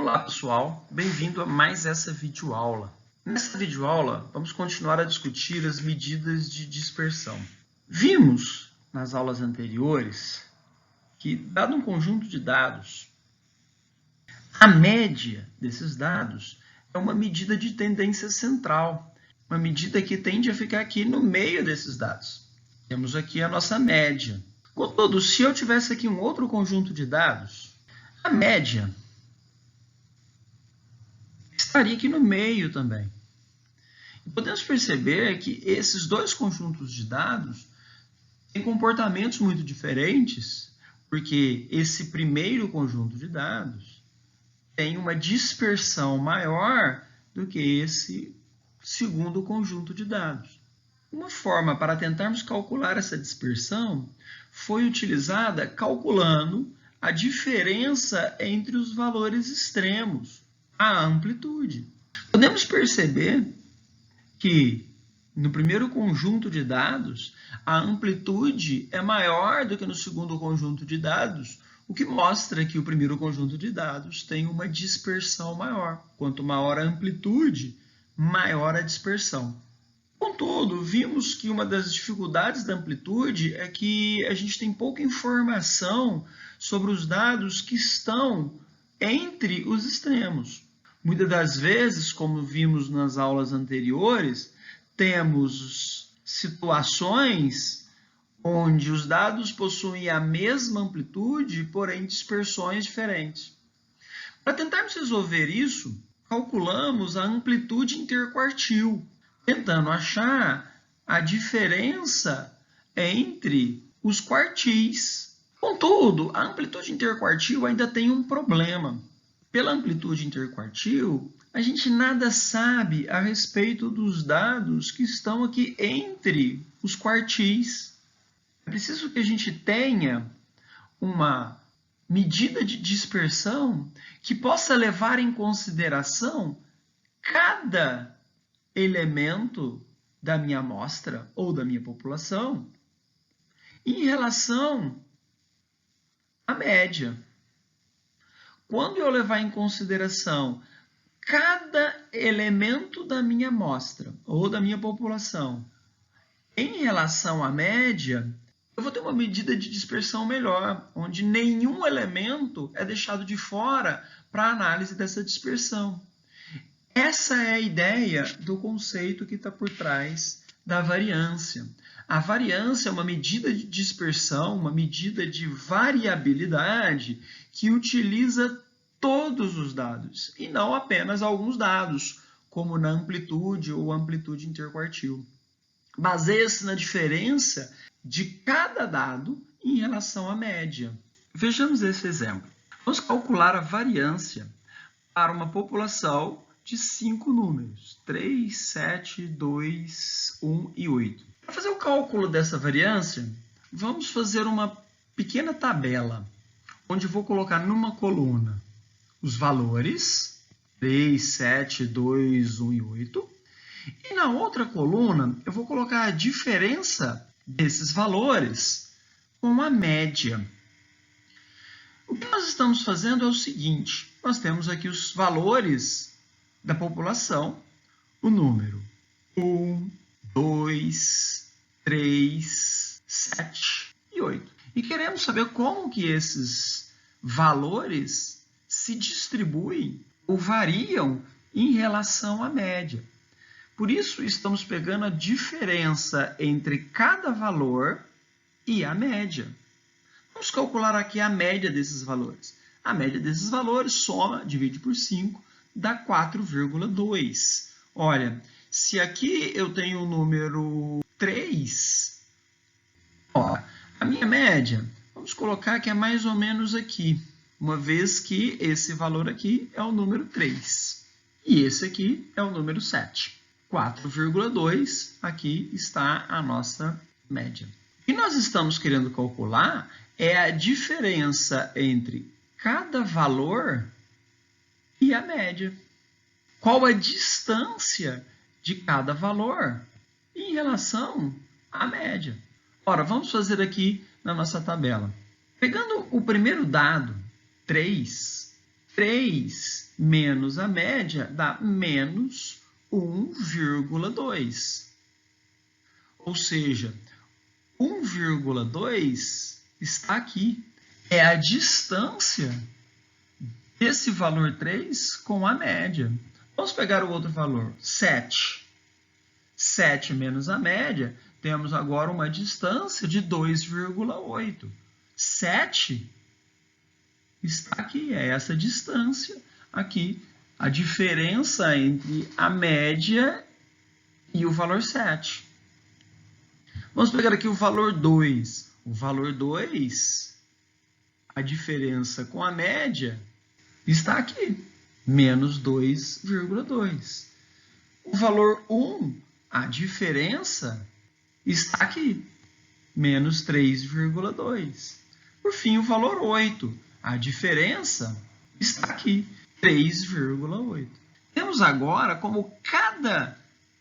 Olá pessoal, bem-vindo a mais essa videoaula. Nesta videoaula, vamos continuar a discutir as medidas de dispersão. Vimos nas aulas anteriores que, dado um conjunto de dados, a média desses dados é uma medida de tendência central, uma medida que tende a ficar aqui no meio desses dados. Temos aqui a nossa média. Contudo, se eu tivesse aqui um outro conjunto de dados, a média estaria aqui no meio também. E podemos perceber que esses dois conjuntos de dados têm comportamentos muito diferentes, porque esse primeiro conjunto de dados tem uma dispersão maior do que esse segundo conjunto de dados. Uma forma para tentarmos calcular essa dispersão foi utilizada calculando a diferença entre os valores extremos, a amplitude. Podemos perceber que no primeiro conjunto de dados, a amplitude é maior do que no segundo conjunto de dados, o que mostra que o primeiro conjunto de dados tem uma dispersão maior. Quanto maior a amplitude, maior a dispersão. Contudo, vimos que uma das dificuldades da amplitude é que a gente tem pouca informação sobre os dados que estão entre os extremos. Muitas das vezes, como vimos nas aulas anteriores, temos situações onde os dados possuem a mesma amplitude, porém dispersões diferentes. Para tentarmos resolver isso, calculamos a amplitude interquartil, tentando achar a diferença entre os quartis. Contudo, a amplitude interquartil ainda tem um problema. Pela amplitude interquartil, a gente nada sabe a respeito dos dados que estão aqui entre os quartis. É preciso que a gente tenha uma medida de dispersão que possa levar em consideração cada elemento da minha amostra ou da minha população em relação à média. Quando eu levar em consideração cada elemento da minha amostra ou da minha população em relação à média, eu vou ter uma medida de dispersão melhor, onde nenhum elemento é deixado de fora para a análise dessa dispersão. Essa é a ideia do conceito que está por trás da variância. A variância é uma medida de dispersão, uma medida de variabilidade que utiliza todos os dados e não apenas alguns dados, como na amplitude ou amplitude interquartil. Baseia-se na diferença de cada dado em relação à média. Vejamos esse exemplo. Vamos calcular a variância para uma população de 5 números, 3, 7, 2, 1 e 8. Para fazer o cálculo dessa variância, vamos fazer uma pequena tabela, onde vou colocar numa coluna os valores, 3, 7, 2, 1 e 8, e na outra coluna eu vou colocar a diferença desses valores com a média. O que nós estamos fazendo é o seguinte, nós temos aqui os valores da população, o número 1, 2, 3, 7 e 8. E queremos saber como que esses valores se distribuem ou variam em relação à média. Por isso, estamos pegando a diferença entre cada valor e a média. Vamos calcular aqui a média desses valores. A média desses valores, soma, divide por 5, dá 4,2. Olha, se aqui eu tenho o número 3, a minha média, vamos colocar que é mais ou menos aqui, uma vez que esse valor aqui é o número 3 e esse aqui é o número 7. 4,2, aqui está a nossa média. O que nós estamos querendo calcular é a diferença entre cada valor e a média. Qual a distância de cada valor em relação à média? Ora, vamos fazer aqui na nossa tabela. Pegando o primeiro dado, 3, 3 menos a média dá menos 1,2. Ou seja, 1,2 está aqui. É a distância desse valor 3 com a média. Vamos pegar o outro valor, 7. 7 menos a média, temos agora uma distância de 2,8. 7 está aqui, é essa distância aqui, a diferença entre a média e o valor 7. Vamos pegar aqui o valor 2. O valor 2, a diferença com a média, está aqui, menos 2,2. O valor 1, a diferença, está aqui, menos 3,2. Por fim, o valor 8, a diferença, está aqui, 3,8. Temos agora como cada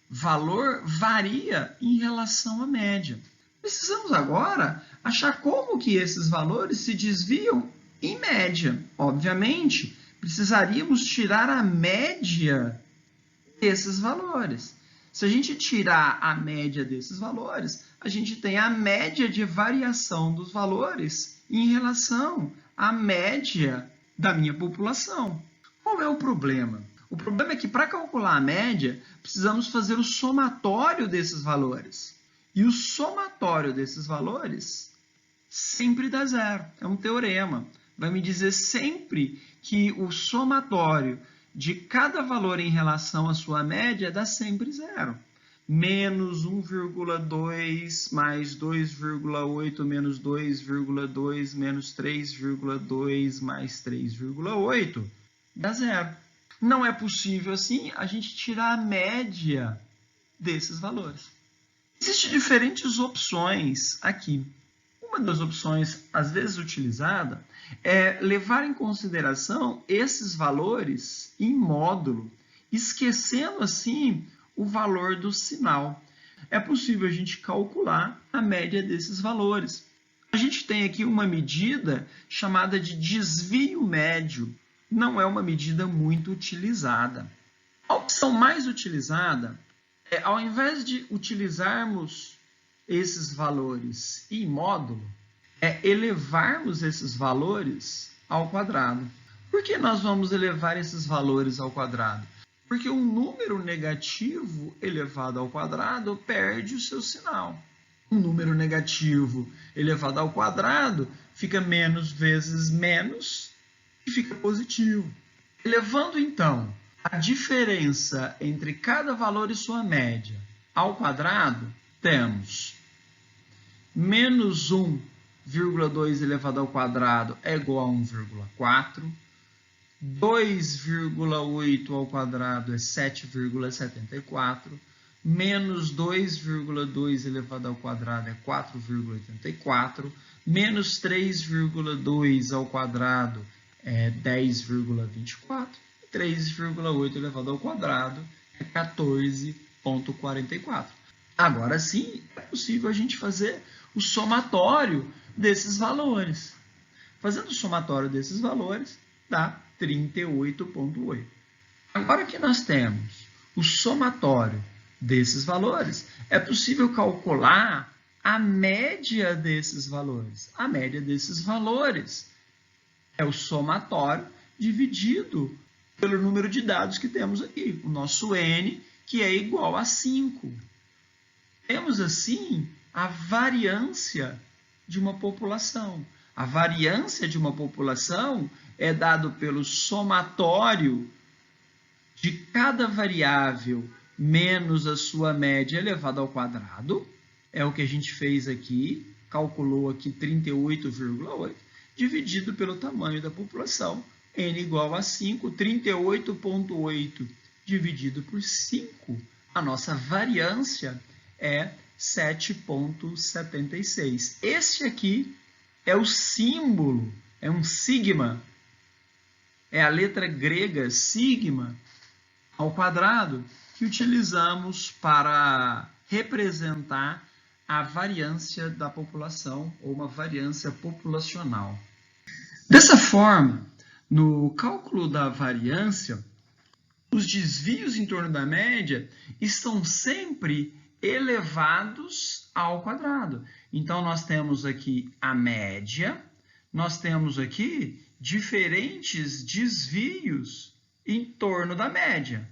valor varia em relação à média. Precisamos agora achar como que esses valores se desviam em média. Obviamente, precisaríamos tirar a média desses valores. Se a gente tirar a média desses valores, a gente tem a média de variação dos valores em relação à média da minha população. Qual é o problema? O problema é que, para calcular a média, precisamos fazer o somatório desses valores. E o somatório desses valores sempre dá zero. É um teorema. Vai me dizer sempre que o somatório de cada valor em relação à sua média dá sempre zero. Menos 1,2 mais 2,8 menos 2,2 menos 3,2 mais 3,8 dá zero. Não é possível, assim, a gente tirar a média desses valores. Existem diferentes opções aqui. Uma das opções, às vezes utilizada, é levar em consideração esses valores em módulo, esquecendo, assim, o valor do sinal. É possível a gente calcular a média desses valores. A gente tem aqui uma medida chamada de desvio médio. Não é uma medida muito utilizada. A opção mais utilizada é, ao invés de utilizarmos esses valores em módulo, é elevarmos esses valores ao quadrado. Por que nós vamos elevar esses valores ao quadrado? Porque um número negativo elevado ao quadrado perde o seu sinal. Um número negativo elevado ao quadrado fica menos vezes menos e fica positivo. Elevando, então, a diferença entre cada valor e sua média ao quadrado, temos menos 1,2 elevado ao quadrado é igual a 1,4. 2,8 ao quadrado é 7,74. Menos 2,2 elevado ao quadrado é 4,84. Menos 3,2 ao quadrado é 10,24. 3,8 elevado ao quadrado é 14,44. Agora sim, é possível a gente fazer o somatório desses valores. Fazendo o somatório desses valores, dá 38,8. Agora que nós temos o somatório desses valores, é possível calcular a média desses valores. A média desses valores é o somatório dividido pelo número de dados que temos aqui, o nosso n, que é igual a 5. Temos, assim, a variância de uma população. A variância de uma população é dado pelo somatório de cada variável menos a sua média elevado ao quadrado. É o que a gente fez aqui, calculou aqui 38,8, dividido pelo tamanho da população, n igual a 5, 38,8 dividido por 5, a nossa variância é 7,76. Este aqui é o símbolo, é um sigma, é a letra grega sigma ao quadrado, que utilizamos para representar a variância da população, ou uma variância populacional. Dessa forma, No cálculo da variância, os desvios em torno da média estão sempre elevados ao quadrado. Então, nós temos aqui a média, nós temos aqui diferentes desvios em torno da média.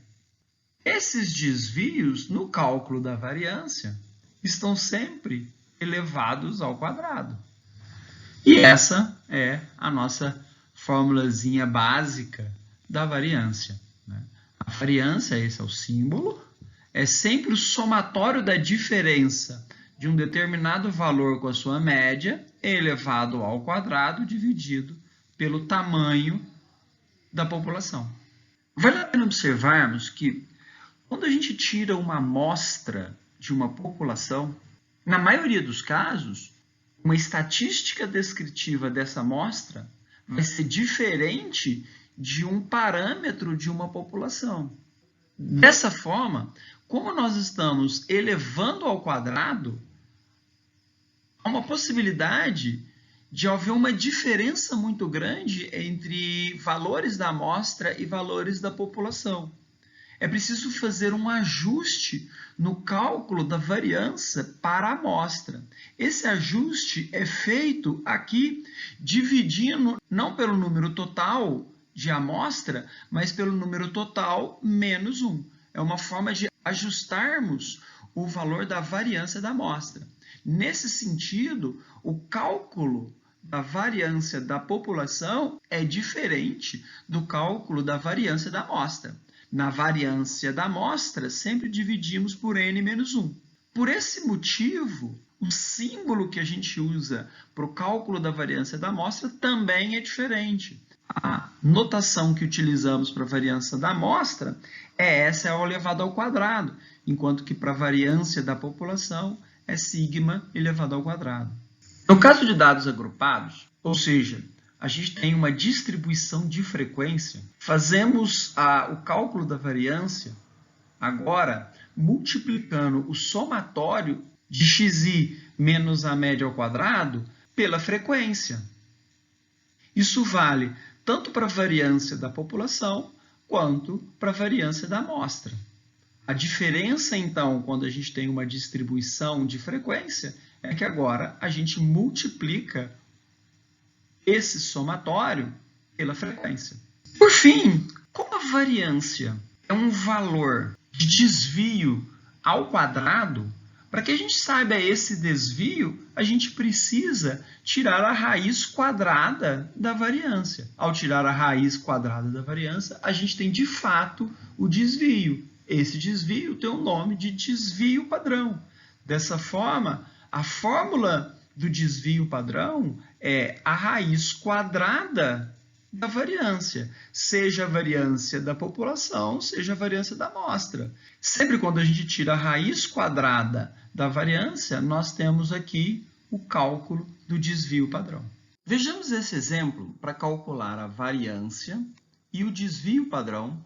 Esses desvios, no cálculo da variância, estão sempre elevados ao quadrado. E essa é a nossa formulazinha básica da variância. A variância, esse é o símbolo, é sempre o somatório da diferença de um determinado valor com a sua média elevado ao quadrado dividido pelo tamanho da população. Vale a pena observarmos que quando a gente tira uma amostra de uma população, na maioria dos casos, uma estatística descritiva dessa amostra vai ser diferente de um parâmetro de uma população. Dessa forma, como nós estamos elevando ao quadrado, há uma possibilidade de haver uma diferença muito grande entre valores da amostra e valores da população. É preciso fazer um ajuste no cálculo da variância para a amostra. Esse ajuste é feito aqui dividindo não pelo número total de amostra, mas pelo número total menos 1. É uma forma de ajustarmos o valor da variância da amostra. Nesse sentido, o cálculo da variância da população é diferente do cálculo da variância da amostra. Na variância da amostra, sempre dividimos por n menos 1. Por esse motivo, o símbolo que a gente usa para o cálculo da variância da amostra também é diferente. A notação que utilizamos para a variância da amostra é S elevado ao quadrado, enquanto que para a variância da população é sigma elevado ao quadrado. No caso de dados agrupados, ou seja, a gente tem uma distribuição de frequência, fazemos o cálculo da variância agora multiplicando o somatório de xi menos a média ao quadrado pela frequência. Isso vale tanto para a variância da população quanto para a variância da amostra. A diferença, então, quando a gente tem uma distribuição de frequência, é que agora a gente multiplica esse somatório pela frequência. Por fim, como a variância é um valor de desvio ao quadrado, para que a gente saiba esse desvio, a gente precisa tirar a raiz quadrada da variância. Ao tirar a raiz quadrada da variância, a gente tem de fato o desvio. Esse desvio tem o nome de desvio padrão. Dessa forma, a fórmula do desvio padrão é a raiz quadrada da variância, seja a variância da população, seja a variância da amostra. Sempre quando a gente tira a raiz quadrada da variância, nós temos aqui o cálculo do desvio padrão. Vejamos esse exemplo para calcular a variância e o desvio padrão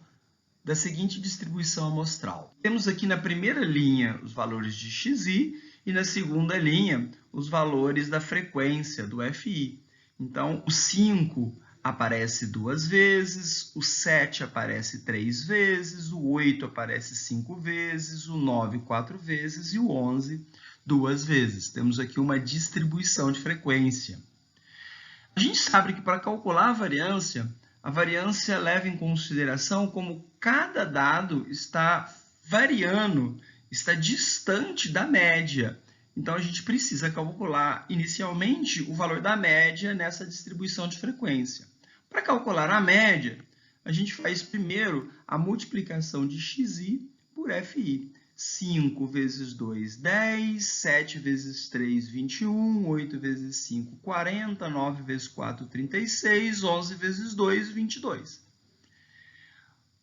da seguinte distribuição amostral. Temos aqui na primeira linha os valores de xi e na segunda linha os valores da frequência do fi. Então, o 5 aparece 2 vezes, o 7 aparece 3 vezes, o 8 aparece 5 vezes, o 9 4 vezes e o 11 2 vezes. Temos aqui uma distribuição de frequência. A gente sabe que para calcular a variância leva em consideração como cada dado está variando, está distante da média. Então, a gente precisa calcular inicialmente o valor da média nessa distribuição de frequência. Para calcular a média, a gente faz primeiro a multiplicação de xi por fi. 5 vezes 2, 10, 7 vezes 3, 21, 8 vezes 5, 40, 9 vezes 4, 36, 11 vezes 2, 22.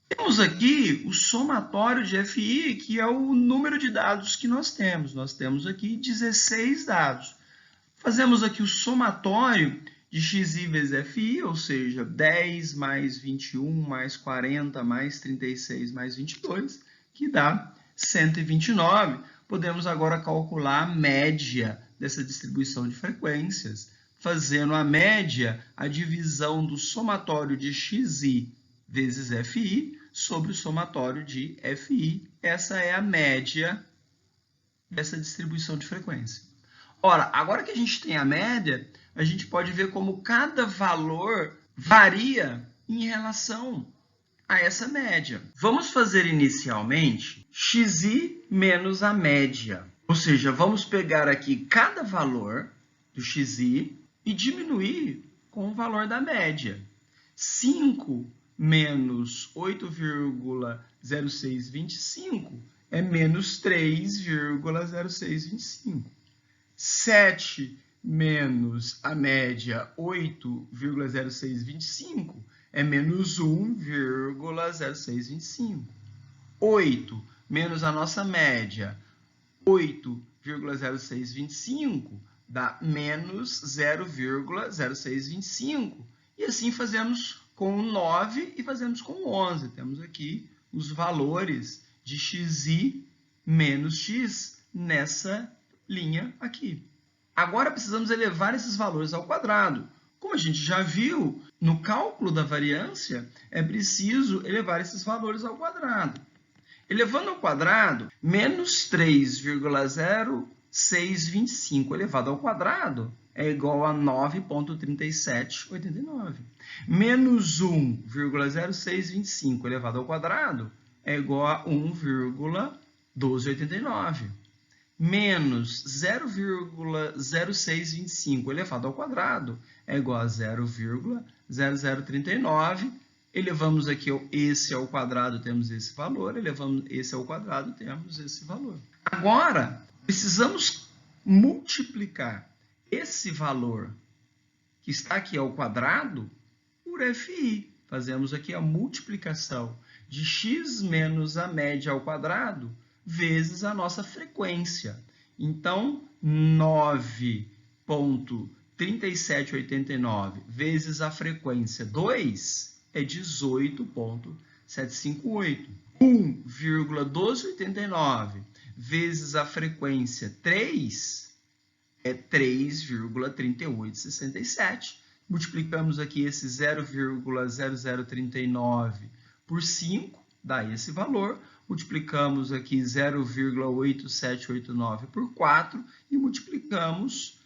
Temos aqui o somatório de fi, que é o número de dados que nós temos. Nós temos aqui 16 dados. Fazemos aqui o somatório de xi vezes fi, ou seja, 10 mais 21 mais 40 mais 36 mais 22, que dá 129. Podemos agora calcular a média dessa distribuição de frequências. fazendo a média, a divisão do somatório de xi vezes fi sobre o somatório de fi. Essa é a média dessa distribuição de frequência. Ora, agora que a gente tem a média, a gente pode ver como cada valor varia em relação a essa média. Vamos fazer inicialmente xi menos a média. Ou seja, vamos pegar aqui cada valor do xi e diminuir com o valor da média. 5 menos 8,0625 é menos 3,0625. 7 menos a média 8,0625 é menos 1,0625. 8 menos a nossa média 8,0625 dá menos 0,0625. E assim fazemos com o 9 e fazemos com o 11. Temos aqui os valores de xi menos x nessa linha aqui. Agora precisamos elevar esses valores ao quadrado. Como a gente já viu, no cálculo da variância, é preciso elevar esses valores ao quadrado. Elevando ao quadrado, menos 3,0625 elevado ao quadrado é igual a 9,3789. Menos 1,0625 elevado ao quadrado é igual a 1,1289. Menos 0,0625 elevado ao quadrado é igual a 0,0039. Elevamos aqui esse ao quadrado, temos esse valor. Elevamos esse ao quadrado, temos esse valor. Agora, precisamos multiplicar esse valor que está aqui ao quadrado por fi. Fazemos aqui a multiplicação de x menos a média ao quadrado vezes a nossa frequência. Então, 9,3789 vezes a frequência 2 é 18,758. 1,1289 vezes a frequência 3 é 3,3867. Multiplicamos aqui esse 0,0039 por 5, dá esse valor. Multiplicamos aqui 0,8789 por 4 e multiplicamos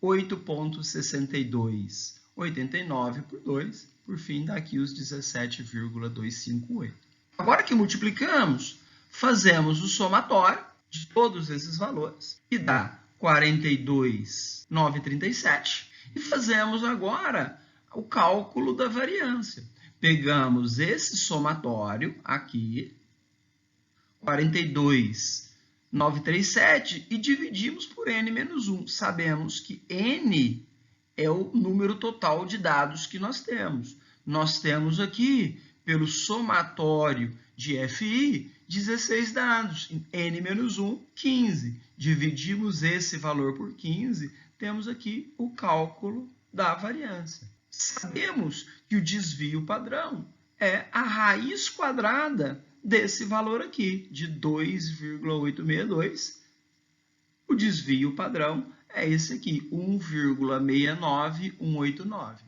8,6289 por 2. Por fim, dá aqui os 17,258. Agora que multiplicamos, fazemos o somatório de todos esses valores, que dá 42,937. E fazemos agora o cálculo da variância. Pegamos esse somatório aqui, 42,937, e dividimos por n menos 1. Sabemos que n é o número total de dados que nós temos. Nós temos aqui, pelo somatório de fi, 16 dados. N menos 1, 15. Dividimos esse valor por 15, temos aqui o cálculo da variância. Sabemos que o desvio padrão é a raiz quadrada desse valor aqui, de 2,862. O desvio padrão é esse aqui, 1,69189.